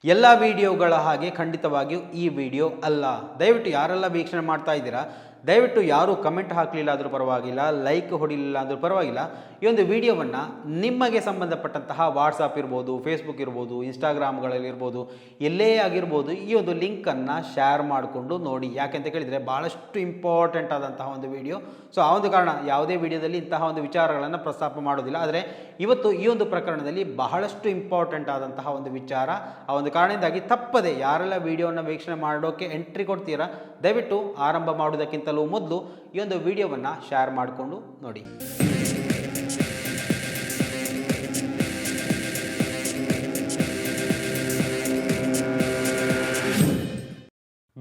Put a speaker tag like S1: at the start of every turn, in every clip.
S1: ಎಲ್ಲ ವಿಡಿಯೋಗಳ ಹಾಗೆ ಖಂಡಿತವಾಗಿಯೂ ಈ ವಿಡಿಯೋ ಅಲ್ಲ. ದಯವಿಟ್ಟು ಯಾರೆಲ್ಲ ವೀಕ್ಷಣೆ ಮಾಡ್ತಾ ಇದ್ದೀರಾ, ದಯವಿಟ್ಟು ಯಾರು ಕಮೆಂಟ್ ಹಾಕಲಿಲ್ಲ ಆದರೂ ಪರವಾಗಿಲ್ಲ, ಲೈಕ್ ಹೊಡಿಲಿಲ್ಲ ಅಂದರೂ ಪರವಾಗಿಲ್ಲ, ಈ ಒಂದು ವಿಡಿಯೋವನ್ನು ನಿಮಗೆ ಸಂಬಂಧಪಟ್ಟಂತಹ ವಾಟ್ಸಪ್ ಇರ್ಬೋದು, ಫೇಸ್ಬುಕ್ ಇರ್ಬೋದು, ಇನ್ಸ್ಟಾಗ್ರಾಮ್ಗಳಲ್ಲಿ ಇರ್ಬೋದು, ಎಲ್ಲೇ ಆಗಿರ್ಬೋದು, ಈ ಒಂದು ಲಿಂಕನ್ನು ಶೇರ್ ಮಾಡಿಕೊಂಡು ನೋಡಿ. ಯಾಕೆಂತ ಕೇಳಿದರೆ ಭಾಳಷ್ಟು ಇಂಪಾರ್ಟೆಂಟ್ ಆದಂತಹ ಒಂದು ವಿಡಿಯೋ. ಸೊ ಆ ಒಂದು ಕಾರಣ ಯಾವುದೇ ವಿಡಿಯೋದಲ್ಲಿ ಇಂತಹ ಒಂದು ವಿಚಾರಗಳನ್ನು ಪ್ರಸ್ತಾಪ ಮಾಡೋದಿಲ್ಲ. ಆದರೆ ಇವತ್ತು ಈ ಒಂದು ಪ್ರಕರಣದಲ್ಲಿ ಬಹಳಷ್ಟು ಇಂಪಾರ್ಟೆಂಟ್ ಆದಂತಹ ಒಂದು ವಿಚಾರ. ಆ ಒಂದು ಕಾರಣದಿಂದಾಗಿ ತಪ್ಪದೆ ಯಾರೆಲ್ಲ ವಿಡಿಯೋವನ್ನು ವೀಕ್ಷಣೆ ಮಾಡೋಕ್ಕೆ ಎಂಟ್ರಿ ಕೊಡ್ತೀರಾ, ದಯವಿಟ್ಟು ಆರಂಭ ಮಾಡೋದಕ್ಕಿಂತಲೂ ಮೊದಲು ಈ ಒಂದು ವಿಡಿಯೋವನ್ನು ಶೇರ್ ಮಾಡಿಕೊಂಡು ನೋಡಿ.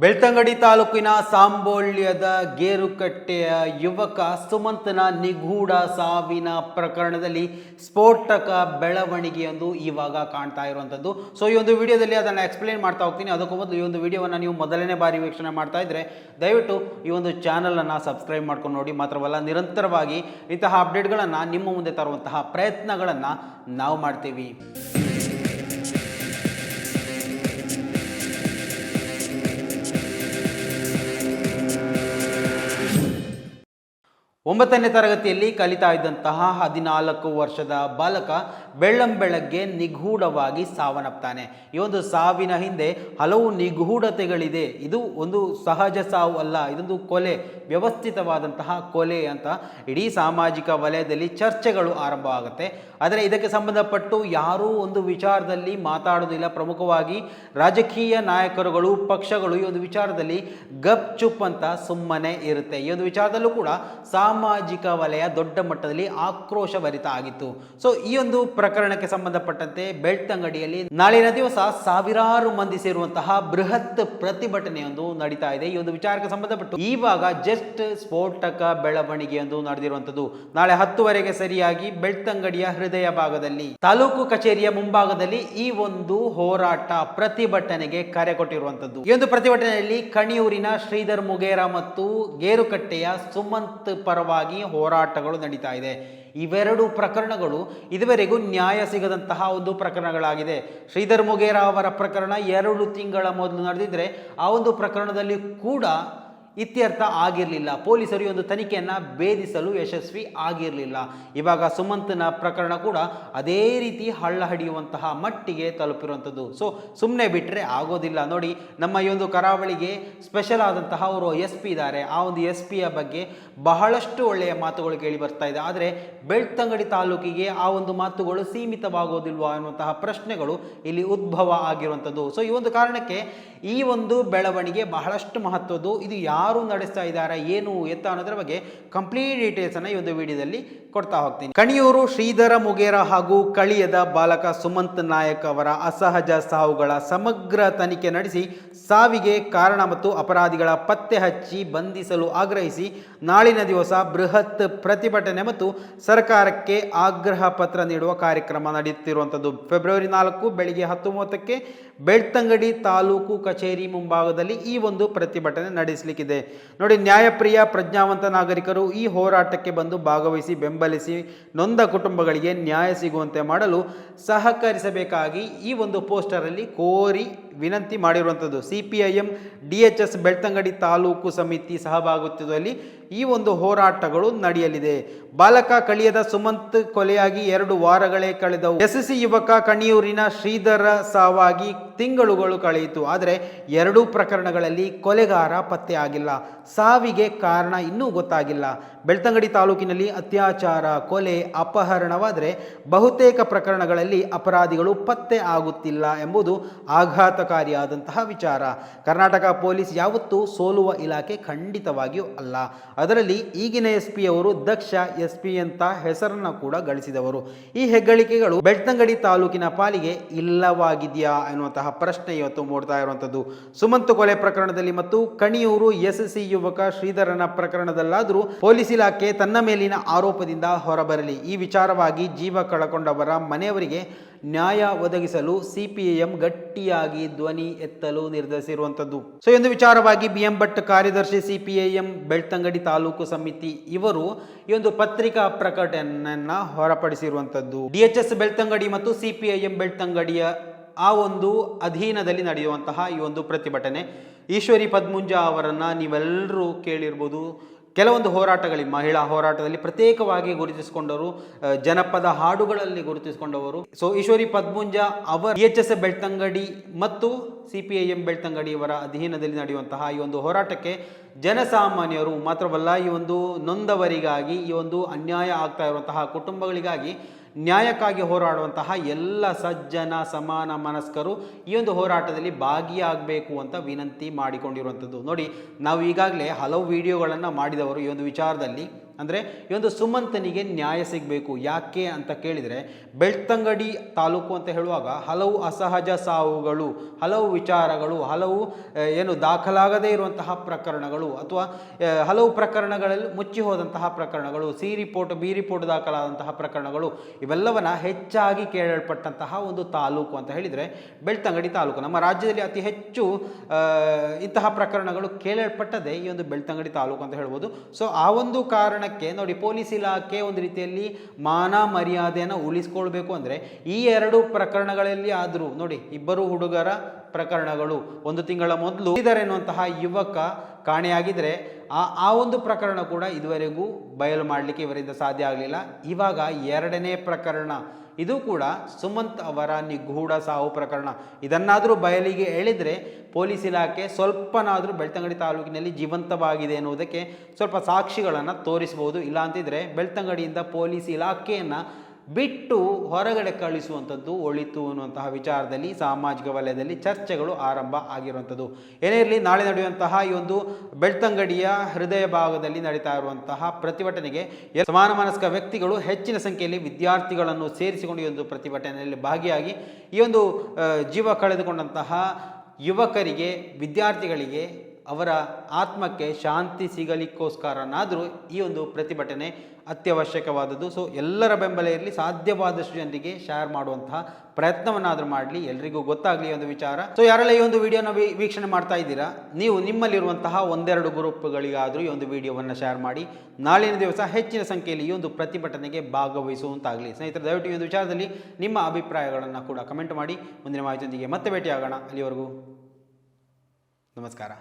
S1: ಬೆಳ್ತಂಗಡಿ ತಾಲೂಕಿನ ಸಾಂಬೋಳ್ಯದ ಗೇರುಕಟ್ಟೆಯ ಯುವಕ ಸುಮಂತನ ನಿಗೂಢ ಸಾವಿನ ಪ್ರಕರಣದಲ್ಲಿ ಸ್ಫೋಟಕ ಬೆಳವಣಿಗೆಯೊಂದು ಇವಾಗ ಕಾಣ್ತಾ ಇರುವಂಥದ್ದು. ಸೊ ಈ ಒಂದು ವಿಡಿಯೋದಲ್ಲಿ ಅದನ್ನು ಎಕ್ಸ್ಪ್ಲೇನ್ ಮಾಡ್ತಾ ಹೋಗ್ತೀನಿ. ಅದಕ್ಕೂ ಮೊದಲು ಈ ಒಂದು ವಿಡಿಯೋವನ್ನು ನೀವು ಮೊದಲನೇ ಬಾರಿ ವೀಕ್ಷಣೆ ಮಾಡ್ತಾ ಇದ್ದರೆ ದಯವಿಟ್ಟು ಈ ಒಂದು ಚಾನಲನ್ನು ಸಬ್ಸ್ಕ್ರೈಬ್ ಮಾಡ್ಕೊಂಡು ನೋಡಿ. ಮಾತ್ರವಲ್ಲ, ನಿರಂತರವಾಗಿ ಇಂತಹ ಅಪ್ಡೇಟ್ಗಳನ್ನು ನಿಮ್ಮ ಮುಂದೆ ತರುವಂತಹ ಪ್ರಯತ್ನಗಳನ್ನು ನಾವು ಮಾಡ್ತೀವಿ. 9ನೇ ತರಗತಿಯಲ್ಲಿ ಕಲಿತಾ ಇದ್ದಂತಹ 14 ವರ್ಷದ ಬಾಲಕ ಬೆಳ್ಳಂಬೆಳಗ್ಗೆ ನಿಗೂಢವಾಗಿ ಸಾವನ್ನಪ್ತಾನೆ. ಈ ಒಂದು ಸಾವಿನ ಹಿಂದೆ ಹಲವು ನಿಗೂಢತೆಗಳಿದೆ. ಇದು ಒಂದು ಸಹಜ ಸಾವು ಅಲ್ಲ, ಇದೊಂದು ಕೊಲೆ, ವ್ಯವಸ್ಥಿತವಾದಂತಹ ಕೊಲೆ ಅಂತ ಇಡೀ ಸಾಮಾಜಿಕ ವಲಯದಲ್ಲಿ ಚರ್ಚೆಗಳು ಆರಂಭವಾಗುತ್ತೆ. ಆದರೆ ಇದಕ್ಕೆ ಸಂಬಂಧಪಟ್ಟು ಯಾರೂ ಒಂದು ವಿಚಾರದಲ್ಲಿ ಮಾತಾಡೋದಿಲ್ಲ. ಪ್ರಮುಖವಾಗಿ ರಾಜಕೀಯ ನಾಯಕರುಗಳು, ಪಕ್ಷಗಳು ಈ ಒಂದು ವಿಚಾರದಲ್ಲಿ ಗಪ್ ಚುಪ್ ಅಂತ ಸುಮ್ಮನೆ ಇರುತ್ತೆ. ಈ ಒಂದು ವಿಚಾರದಲ್ಲೂ ಕೂಡ ಸಾಮಾಜಿಕ ವಲಯ ದೊಡ್ಡ ಮಟ್ಟದಲ್ಲಿ ಆಕ್ರೋಶಭರಿತ ಆಗಿತ್ತು. ಸೊ ಈ ಒಂದು ಪ್ರಕರಣಕ್ಕೆ ಸಂಬಂಧಪಟ್ಟಂತೆ ಬೆಳ್ತಂಗಡಿಯಲ್ಲಿ ನಾಳಿನ ದಿವಸ ಸಾವಿರಾರು ಮಂದಿ ಸೇರುವಂತಹ ಬೃಹತ್ ಪ್ರತಿಭಟನೆಯೊಂದು ನಡೀತಾ ಇದೆ. ಈ ಒಂದು ವಿಚಾರಕ್ಕೆ ಸಂಬಂಧಪಟ್ಟು ಇವಾಗ ಜಸ್ಟ್ ಸ್ಫೋಟಕ ಬೆಳವಣಿಗೆಯೊಂದು ನಡೆದಿರುವಂತದ್ದು. ನಾಳೆ 10 ಸರಿಯಾಗಿ ಬೆಳ್ತಂಗಡಿಯ ಹೃದಯ ಭಾಗದಲ್ಲಿ ತಾಲೂಕು ಕಚೇರಿಯ ಮುಂಭಾಗದಲ್ಲಿ ಈ ಒಂದು ಹೋರಾಟ ಪ್ರತಿಭಟನೆಗೆ ಕರೆ ಕೊಟ್ಟಿರುವಂತದ್ದು. ಈ ಒಂದು ಪ್ರತಿಭಟನೆಯಲ್ಲಿ ಕಣಿಯೂರಿನ ಶ್ರೀಧರ್ ಮುಗೇರ ಮತ್ತು ಗೇರುಕಟ್ಟೆಯ ಸುಮಂತ್ ಪರವಾಗಿ ಹೋರಾಟಗಳು ನಡೀತಾ ಇದೆ. ಇವೆರಡು ಪ್ರಕರಣಗಳು ಇದುವರೆಗೂ ನ್ಯಾಯ ಸಿಗದಂತಹ ಒಂದು ಪ್ರಕರಣಗಳಾಗಿದೆ. ಶ್ರೀಧರ್ ಮುಗೇರ ಅವರ ಪ್ರಕರಣ 2 ತಿಂಗಳ ಮೊದಲು ನಡೆದಿದ್ರೆ ಆ ಒಂದು ಪ್ರಕರಣದಲ್ಲಿ ಕೂಡ ಇತ್ಯರ್ಥ ಆಗಿರಲಿಲ್ಲ. ಪೊಲೀಸರು ಈ ಒಂದು ತನಿಖೆಯನ್ನು ಭೇದಿಸಲು ಯಶಸ್ವಿ ಆಗಿರಲಿಲ್ಲ. ಇವಾಗ ಸುಮಂತ್ನ ಪ್ರಕರಣ ಕೂಡ ಅದೇ ರೀತಿ ಹಳ್ಳ ಹಿಡಿಯುವಂತಹ ಮಟ್ಟಿಗೆ ತಲುಪಿರುವಂಥದ್ದು. ಸೊ ಸುಮ್ಮನೆ ಬಿಟ್ಟರೆ ಆಗೋದಿಲ್ಲ. ನೋಡಿ, ನಮ್ಮ ಈ ಒಂದು ಕರಾವಳಿಗೆ ಸ್ಪೆಷಲ್ ಆದಂತಹ ಅವರು SP ಇದ್ದಾರೆ. ಆ ಒಂದು SP ಬಗ್ಗೆ ಬಹಳಷ್ಟು ಒಳ್ಳೆಯ ಮಾತುಗಳು ಕೇಳಿ ಬರ್ತಾ ಇದೆ. ಆದರೆ ಬೆಳ್ತಂಗಡಿ ತಾಲೂಕಿಗೆ ಆ ಒಂದು ಮಾತುಗಳು ಸೀಮಿತವಾಗೋದಿಲ್ವಾ ಅನ್ನುವಂತಹ ಪ್ರಶ್ನೆಗಳು ಇಲ್ಲಿ ಉದ್ಭವ ಆಗಿರುವಂಥದ್ದು. ಸೊ ಈ ಒಂದು ಕಾರಣಕ್ಕೆ ಈ ಒಂದು ಬೆಳವಣಿಗೆ ಬಹಳಷ್ಟು ಮಹತ್ವದ್ದು. ಇದು ಯಾರು ನಡೆಸ್ತಾ ಇದ್ದಾರೆ, ಏನು ಎತ್ತ ಅನ್ನೋದ್ರ ಬಗ್ಗೆ ಕಂಪ್ಲೀಟ್ ಡೀಟೇಲ್ಸ್ ಅನ್ನ ಈ ಒಂದು ವಿಡಿಯೋದಲ್ಲಿ ಕೊಡ್ತಾ ಹೋಗ್ತೀನಿ. ಕಣಿಯೂರು ಶ್ರೀಧರ ಮುಗೇರ ಹಾಗೂ ಕಳಿಯದ ಬಾಲಕ ಸುಮಂತ್ ನಾಯಕ್ ಅವರ ಅಸಹಜ ಸಾವುಗಳ ಸಮಗ್ರ ತನಿಖೆ ನಡೆಸಿ ಸಾವಿಗೆ ಕಾರಣ ಮತ್ತು ಅಪರಾಧಿಗಳ ಪತ್ತೆ ಹಚ್ಚಿ ಬಂಧಿಸಲು ಆಗ್ರಹಿಸಿ ನಾಳಿನ ದಿವಸ ಬೃಹತ್ ಪ್ರತಿಭಟನೆ ಮತ್ತು ಸರ್ಕಾರಕ್ಕೆ ಆಗ್ರಹ ಪತ್ರ ನೀಡುವ ಕಾರ್ಯಕ್ರಮ ನಡೆಯುತ್ತಿರುವಂಥದ್ದು. ಫೆಬ್ರವರಿ 4 ಬೆಳಿಗ್ಗೆ 10:30 ಬೆಳ್ತಂಗಡಿ ತಾಲೂಕು ಕಚೇರಿ ಮುಂಭಾಗದಲ್ಲಿ ಈ ಒಂದು ಪ್ರತಿಭಟನೆ ನಡೆಸಲಿಕ್ಕಿದೆ. ನೋಡಿ, ನ್ಯಾಯಪ್ರಿಯ ಪ್ರಜ್ಞಾವಂತ ನಾಗರಿಕರು ಈ ಹೋರಾಟಕ್ಕೆ ಬಂದು ಭಾಗವಹಿಸಿ ಬೆಂಬಲಿಸಿ ನೊಂದ ಕುಟುಂಬಗಳಿಗೆ ನ್ಯಾಯ ಸಿಗುವಂತೆ ಮಾಡಲು ಸಹಕರಿಸಬೇಕಾಗಿ ಈ ಒಂದು ಪೋಸ್ಟರಲ್ಲಿ ಕೋರಿ ವಿನಂತಿ ಮಾಡಿರುವಂಥದ್ದು. CPIM DHS ಬೆಳ್ತಂಗಡಿ ತಾಲೂಕು ಸಮಿತಿ ಸಹಭಾಗಿತ್ವದಲ್ಲಿ ಈ ಒಂದು ಹೋರಾಟಗಳು ನಡೆಯಲಿದೆ. ಬಾಲಕ ಕಳಿಯದ ಸುಮಂತ್ ಕೊಲೆಯಾಗಿ 2 ವಾರಗಳೇ ಕಳೆದವು. SC ಯುವಕ ಕಣಿಯೂರಿನ ಶ್ರೀಧರ ಸಾವಾಗಿ ತಿಂಗಳುಗಳು ಕಳೆಯಿತು. ಆದರೆ 2 ಪ್ರಕರಣಗಳಲ್ಲಿ ಕೊಲೆಗಾರ ಪತ್ತೆ ಆಗಿಲ್ಲ. ಸಾವಿಗೆ ಕಾರಣ ಇನ್ನೂ ಗೊತ್ತಾಗಿಲ್ಲ. ಬೆಳ್ತಂಗಡಿ ತಾಲೂಕಿನಲ್ಲಿ ಅತ್ಯಾಚಾರ, ಕೊಲೆ, ಅಪಹರಣವಾದರೆ ಬಹುತೇಕ ಪ್ರಕರಣಗಳಲ್ಲಿ ಅಪರಾಧಿಗಳು ಪತ್ತೆ ಆಗುತ್ತಿಲ್ಲ ಎಂಬುದು ಆಘಾತಕಾರಿಯಾದಂತಹ ವಿಚಾರ. ಕರ್ನಾಟಕ ಪೊಲೀಸ್ ಯಾವತ್ತೂ ಸೋಲುವ ಇಲಾಖೆ ಖಂಡಿತವಾಗಿಯೂ ಅಲ್ಲ. ಅದರಲ್ಲಿ ಈಗಿನ SP ಅವರು ದಕ್ಷ SP ಅಂತ ಹೆಸರನ್ನು ಕೂಡ ಗಳಿಸಿದವರು. ಈ ಹೆಗ್ಗಳಿಕೆಗಳು ಬೆಳ್ತಂಗಡಿ ತಾಲೂಕಿನ ಪಾಲಿಗೆ ಇಲ್ಲವಾಗಿದೆಯಾ ಎನ್ನುವಂತಹ ಪ್ರಶ್ನೆ ಇವತ್ತು ಮೂಡ್ತಾ ಇರುವಂಥದ್ದು. ಸುಮಂತ್ ಕೊಲೆ ಪ್ರಕರಣದಲ್ಲಿ ಮತ್ತು ಕಣಿಯೂರು SC ಯುವಕ ಶ್ರೀಧರನ ಪ್ರಕರಣದಲ್ಲಾದರೂ ಪೊಲೀಸ್ ಇಲಾಖೆ ತನ್ನ ಮೇಲಿನ ಆರೋಪದಿಂದ ಹೊರಬರಲಿ. ಈ ವಿಚಾರವಾಗಿ ಜೀವ ಕಳಕೊಂಡವರ ಮನೆಯವರಿಗೆ ನ್ಯಾಯ ಒದಗಿಸಲು CPIM ಗಟ್ಟಿಯಾಗಿ ಧ್ವನಿ ಎತ್ತಲು ನಿರ್ಧರಿಸಿರುವಂಥದ್ದು. ಸೊ ಒಂದು ವಿಚಾರವಾಗಿ BM ಭಟ್ ಕಾರ್ಯದರ್ಶಿ CPIM ಬೆಳ್ತಂಗಡಿ ತಾಲೂಕು ಸಮಿತಿ ಇವರು ಈ ಒಂದು ಪತ್ರಿಕಾ ಪ್ರಕಟಣೆಯನ್ನ ಹೊರಪಡಿಸಿರುವಂಥದ್ದು. DHS ಬೆಳ್ತಂಗಡಿ ಮತ್ತು CPIM ಬೆಳ್ತಂಗಡಿಯ ಆ ಒಂದು ಅಧೀನದಲ್ಲಿ ನಡೆಯುವಂತಹ ಈ ಒಂದು ಪ್ರತಿಭಟನೆ. ಈಶ್ವರಿ ಪದ್ಮುಂಜ ಅವರನ್ನು ನೀವೆಲ್ಲರೂ ಕೇಳಿರ್ಬೋದು. ಕೆಲವೊಂದು ಹೋರಾಟಗಳಿಗೆ, ಮಹಿಳಾ ಹೋರಾಟದಲ್ಲಿ ಪ್ರತ್ಯೇಕವಾಗಿ ಗುರುತಿಸಿಕೊಂಡವರು, ಜನಪದ ಹಾಡುಗಳಲ್ಲಿ ಗುರುತಿಸಿಕೊಂಡವರು. ಸೊ ಈಶ್ವರಿ ಪದ್ಮುಂಜ ಅವರ EHS ಬೆಳ್ತಂಗಡಿ ಮತ್ತು CPIM ಬೆಳ್ತಂಗಡಿ ಇವರ ಅಧೀನದಲ್ಲಿ ನಡೆಯುವಂತಹ ಈ ಒಂದು ಹೋರಾಟಕ್ಕೆ ಜನಸಾಮಾನ್ಯರು ಮಾತ್ರವಲ್ಲ, ಈ ಒಂದು ನೊಂದವರಿಗಾಗಿ, ಈ ಒಂದು ಅನ್ಯಾಯ ಆಗ್ತಾ ಇರುವಂತಹ ಕುಟುಂಬಗಳಿಗಾಗಿ ನ್ಯಾಯಕ್ಕಾಗಿ ಹೋರಾಡುವಂತಹ ಎಲ್ಲ ಸಜ್ಜನ ಸಮಾನ ಮನಸ್ಕರು ಈ ಒಂದು ಹೋರಾಟದಲ್ಲಿ ಭಾಗಿಯಾಗಬೇಕು ಅಂತ ವಿನಂತಿ ಮಾಡಿಕೊಂಡಿರುವಂಥದ್ದು. ನೋಡಿ, ನಾವು ಈಗಾಗಲೇ ಹಲವು ವಿಡಿಯೋಗಳನ್ನು ಮಾಡಿದವರು ಈ ಒಂದು ವಿಚಾರದಲ್ಲಿ. ಅಂದರೆ ಈ ಒಂದು ಸುಮಂತನಿಗೆ ನ್ಯಾಯ ಸಿಗಬೇಕು. ಯಾಕೆ ಅಂತ ಕೇಳಿದರೆ, ಬೆಳ್ತಂಗಡಿ ತಾಲೂಕು ಅಂತ ಹೇಳುವಾಗ ಹಲವು ಅಸಹಜ ಸಾವುಗಳು, ಹಲವು ವಿಚಾರಗಳು, ಹಲವು ದಾಖಲಾಗದೇ ಇರುವಂತಹ ಪ್ರಕರಣಗಳು, ಅಥವಾ ಹಲವು ಪ್ರಕರಣಗಳಲ್ಲಿ ಮುಚ್ಚಿ ಹೋದಂತಹ ಪ್ರಕರಣಗಳು, C ರಿಪೋರ್ಟ್ B ರಿಪೋರ್ಟ್ ದಾಖಲಾದಂತಹ ಪ್ರಕರಣಗಳು, ಇವೆಲ್ಲವನ್ನ ಹೆಚ್ಚಾಗಿ ಕೇಳಲ್ಪಟ್ಟಂತಹ ಒಂದು ತಾಲೂಕು ಅಂತ ಹೇಳಿದರೆ ಬೆಳ್ತಂಗಡಿ ತಾಲೂಕು. ನಮ್ಮ ರಾಜ್ಯದಲ್ಲಿ ಅತಿ ಹೆಚ್ಚು ಇಂತಹ ಪ್ರಕರಣಗಳು ಕೇಳಲ್ಪಟ್ಟದೇ ಈ ಒಂದು ಬೆಳ್ತಂಗಡಿ ತಾಲೂಕು ಅಂತ ಹೇಳ್ಬೋದು. ಸೊ ಆ ಒಂದು ಕಾರಣ ನೋಡಿ, ಪೊಲೀಸ್ ಇಲಾಖೆ ಒಂದು ರೀತಿಯಲ್ಲಿ ಮಾನ ಮರ್ಯಾದೆಯನ್ನು ಉಳಿಸ್ಕೊಳ್ಬೇಕು ಅಂದರೆ ಈ ಎರಡು ಪ್ರಕರಣಗಳಲ್ಲಿ ಆದರೂ ನೋಡಿ, ಇಬ್ಬರು ಹುಡುಗರ ಪ್ರಕರಣಗಳು, 1 ತಿಂಗಳ ಮೊದಲು ಎನ್ನುವಂತಹ ಯುವಕ ಕಾಣೆಯಾಗಿದ್ದರೆ ಆ ಒಂದು ಪ್ರಕರಣ ಕೂಡ ಇದುವರೆಗೂ ಬಯಲು ಮಾಡಲಿಕ್ಕೆ ಇವರಿಂದ ಸಾಧ್ಯ ಆಗಲಿಲ್ಲ. ಇವಾಗ 2ನೇ ಪ್ರಕರಣ, ಇದು ಕೂಡ ಸುಮಂತ್ ಅವರ ನಿಗೂಢ ಸಾವು ಪ್ರಕರಣ. ಇದನ್ನಾದರೂ ಬಯಲಿಗೆ ಎಳೆದರೆ ಪೊಲೀಸ್ ಇಲಾಖೆ ಸ್ವಲ್ಪನಾದರೂ ಬೆಳ್ತಂಗಡಿ ತಾಲೂಕಿನಲ್ಲಿ ಜೀವಂತವಾಗಿದೆ ಎನ್ನುವುದಕ್ಕೆ ಸ್ವಲ್ಪ ಸಾಕ್ಷಿಗಳನ್ನು ತೋರಿಸಬಹುದು. ಇಲ್ಲ ಅಂತಿದ್ರೆ ಬೆಳ್ತಂಗಡಿಯಿಂದ ಪೊಲೀಸ್ ಇಲಾಖೆಯನ್ನು ಬಿಟ್ಟು ಹೊರಗಡೆ ಕಳಿಸುವಂಥದ್ದು ಒಳಿತು ಅನ್ನುವಂತಹ ವಿಚಾರದಲ್ಲಿ ಸಾಮಾಜಿಕ ವಲಯದಲ್ಲಿ ಚರ್ಚೆಗಳು ಆರಂಭ ಆಗಿರುವಂಥದ್ದು. ಏನೇ ಇರಲಿ, ನಾಳೆ ನಡೆಯುವಂತಹ ಈ ಒಂದು ಬೆಳ್ತಂಗಡಿಯ ಹೃದಯ ಭಾಗದಲ್ಲಿ ನಡೀತಾ ಇರುವಂತಹ ಪ್ರತಿಭಟನೆಗೆ ಸಮಾನ ಮನಸ್ಕ ವ್ಯಕ್ತಿಗಳು ಹೆಚ್ಚಿನ ಸಂಖ್ಯೆಯಲ್ಲಿ ವಿದ್ಯಾರ್ಥಿಗಳನ್ನು ಸೇರಿಸಿಕೊಂಡು ಈ ಒಂದು ಪ್ರತಿಭಟನೆಯಲ್ಲಿ ಭಾಗಿಯಾಗಿ ಈ ಒಂದು ಜೀವ ಕಳೆದುಕೊಂಡಂತಹ ಯುವಕರಿಗೆ, ವಿದ್ಯಾರ್ಥಿಗಳಿಗೆ, ಅವರ ಆತ್ಮಕ್ಕೆ ಶಾಂತಿ ಸಿಗಲಿಕ್ಕೋಸ್ಕರನಾದರೂ ಈ ಒಂದು ಪ್ರತಿಭಟನೆ ಅತ್ಯವಶ್ಯಕವಾದದ್ದು. ಸೊ ಎಲ್ಲರ ಬೆಂಬಲ ಇರಲಿ, ಸಾಧ್ಯವಾದಷ್ಟು ಜನರಿಗೆ ಶೇರ್ ಮಾಡುವಂತಹ ಪ್ರಯತ್ನವನ್ನಾದರೂ ಮಾಡಲಿ, ಎಲ್ರಿಗೂ ಗೊತ್ತಾಗಲಿ ಒಂದು ವಿಚಾರ. ಸೊ ಯಾರೆಲ್ಲ ಈ ಒಂದು ವಿಡಿಯೋನ ವೀಕ್ಷಣೆ ಮಾಡ್ತಾ ಇದ್ದೀರಾ, ನೀವು ನಿಮ್ಮಲ್ಲಿರುವಂತಹ 1-2 ಗ್ರೂಪ್ಗಳಿಗಾದರೂ ಈ ಒಂದು ವಿಡಿಯೋವನ್ನು ಶೇರ್ ಮಾಡಿ ನಾಳಿನ ದಿವಸ ಹೆಚ್ಚಿನ ಸಂಖ್ಯೆಯಲ್ಲಿ ಈ ಒಂದು ಪ್ರತಿಭಟನೆಗೆ ಭಾಗವಹಿಸುವಂತಾಗಲಿ. ಸ್ನೇಹಿತರೆ, ದಯವಿಟ್ಟು ಈ ಒಂದು ವಿಚಾರದಲ್ಲಿ ನಿಮ್ಮ ಅಭಿಪ್ರಾಯಗಳನ್ನು ಕೂಡ ಕಮೆಂಟ್ ಮಾಡಿ. ಮುಂದಿನ ಮಾಹಿತಿಯೊಂದಿಗೆ ಮತ್ತೆ ಭೇಟಿಯಾಗೋಣ. ಅಲ್ಲಿವರೆಗೂ ನಮಸ್ಕಾರ.